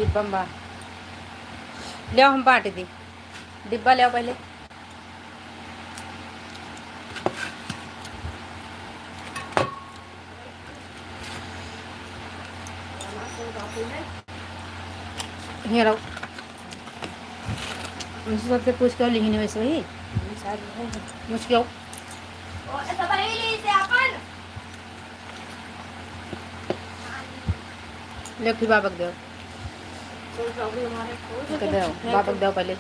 डिब्बा में ले आओ, हम बांट दी। डिब्बा ले आओ पहले। here आओ, मुझसे सबसे पूछ कर लिखने में सही मुझके आओ। ले फिर बाबक दो, बाबक दो पहले।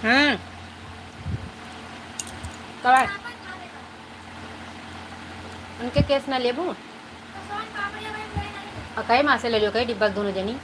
हाँ कब उनके केस ना लेबू कई माँ से ले लो कई डिब्बा दोनों जनी।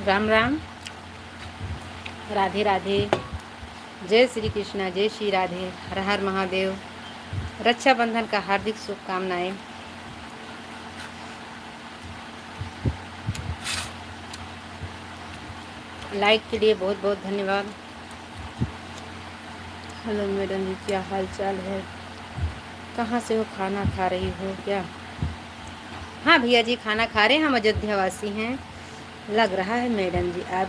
राम राम, राधे राधे, जय श्री कृष्णा, जय श्री राधे, हर हर महादेव। रक्षाबंधन का हार्दिक शुभकामनाएं। लाइक के लिए बहुत बहुत धन्यवाद। हेलो मैडम जी, क्या हाल चाल है? कहाँ से हो? खाना खा रही हो क्या? हाँ भैया जी खाना खा रहे हैं, हम अयोध्या वासी हैं। लग रहा है मैडम जी आप।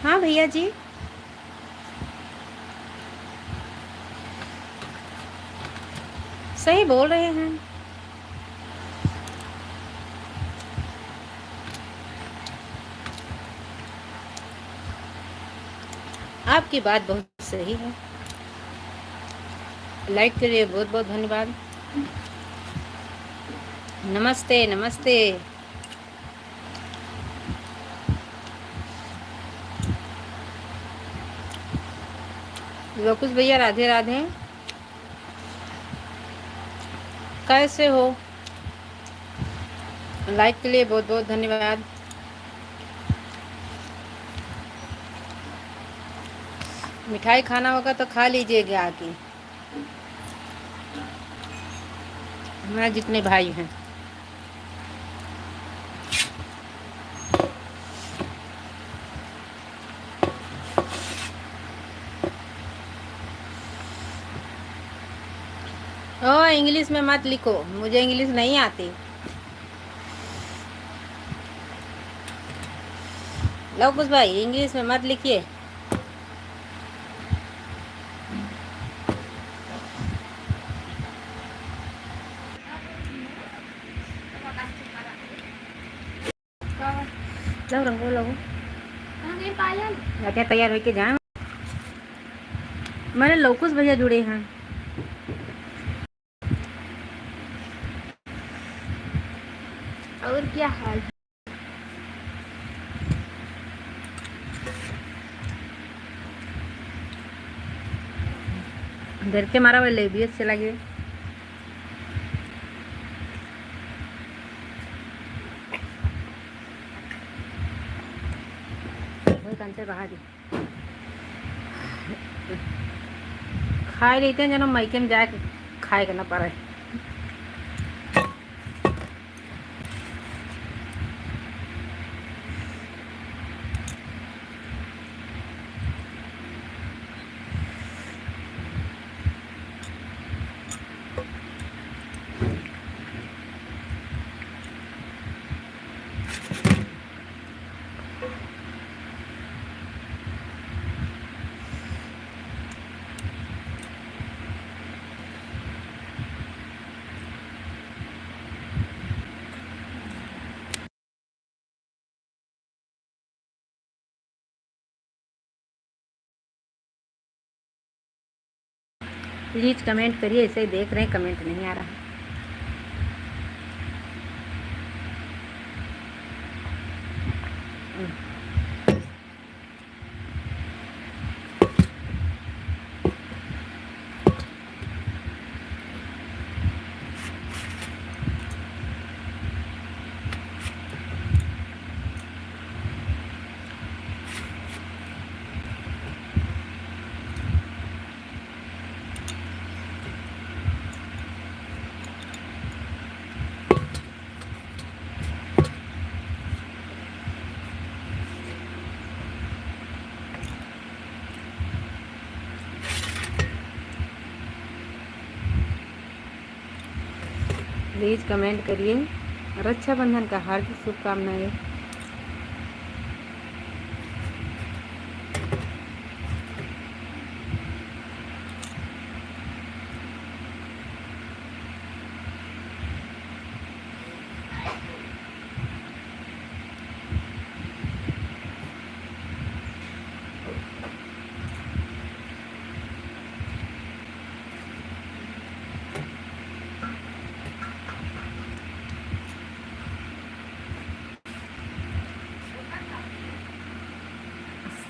हाँ भैया जी, सही बोल रहे हैं। आपकी बात बहुत सही है। लाइक के लिए बहुत बहुत धन्यवाद। नमस्ते नमस्ते। लोकुश भैया राधे राधे, कैसे हो? लाइक के लिए बहुत बहुत धन्यवाद। मिठाई खाना होगा तो खा लीजिएगा आके, हमारे जितने भाई हैं। ओ इंग्लिश में मत लिखो, मुझे इंग्लिश नहीं आती। लोकुश भाई इंग्लिश में मत लिखिए। लो रंगो लगो क्या तैयार होके जाए। मेरे लोकुश भैया जुड़े हैं। और क्या हाल? डर के मारा वाले भी अच्छे लगे। बहा दी खाए लेते हैं जनो मायके में जाके खाए करना पड़ा है। प्लीज़ कमेंट करिए, ऐसे ही देख रहे हैं, कमेंट नहीं आ रहा। प्लीज़ कमेंट करिए। रक्षाबंधन का हार्दिक शुभकामनाएं।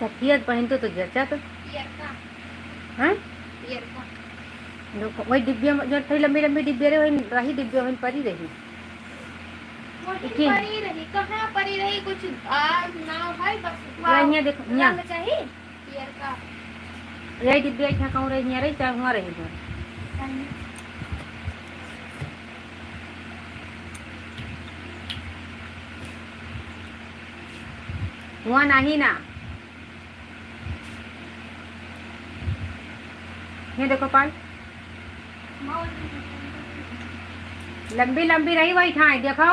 सफेद पहन तो जचा तो हाँ वही डिब्बिया में जो थी लंबी लंबी डिब्बिया रे वही रही डिब्बिया में परी रही परी रही कहाँ परी रही कुछ ना भाई बस यहाँ देखो यहाँ में चाहिए ईयर का यही डिब्बिया यहाँ कहूँ रही यहाँ रही चाहे वहाँ रही है वहाँ नहीं ना ये देखो पाल लंबी लंबी रही वही ठाई देखो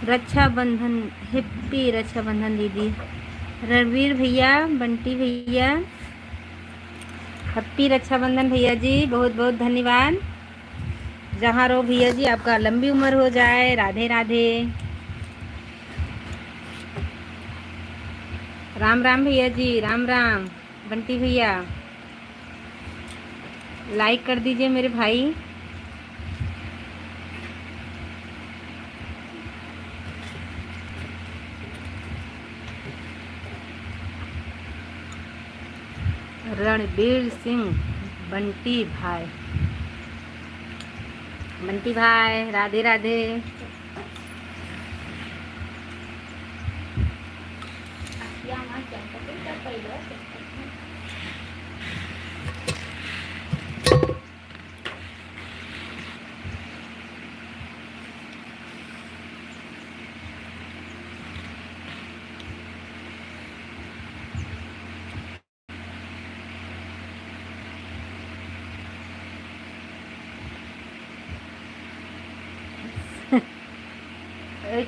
रक्षाबंधन हैप्पी रक्षाबंधन दीदी रणवीर भैया बंटी भैया हैप्पी रक्षाबंधन भैया जी बहुत बहुत धन्यवाद। जहाँ रहो भैया जी आपका लंबी उम्र हो जाए। राधे राधे राम राम भैया जी राम राम। बंटी भैया लाइक कर दीजिए मेरे भाई। रणबीर सिंह बंटी भाई राधे राधे।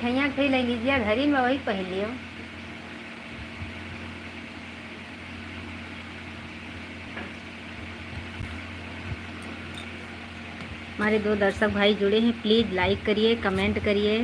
ठैया थे ले लीजिए घरी में वही पहन लियो। हमारे 2 दर्शक भाई जुड़े हैं, प्लीज़ लाइक करिए कमेंट करिए।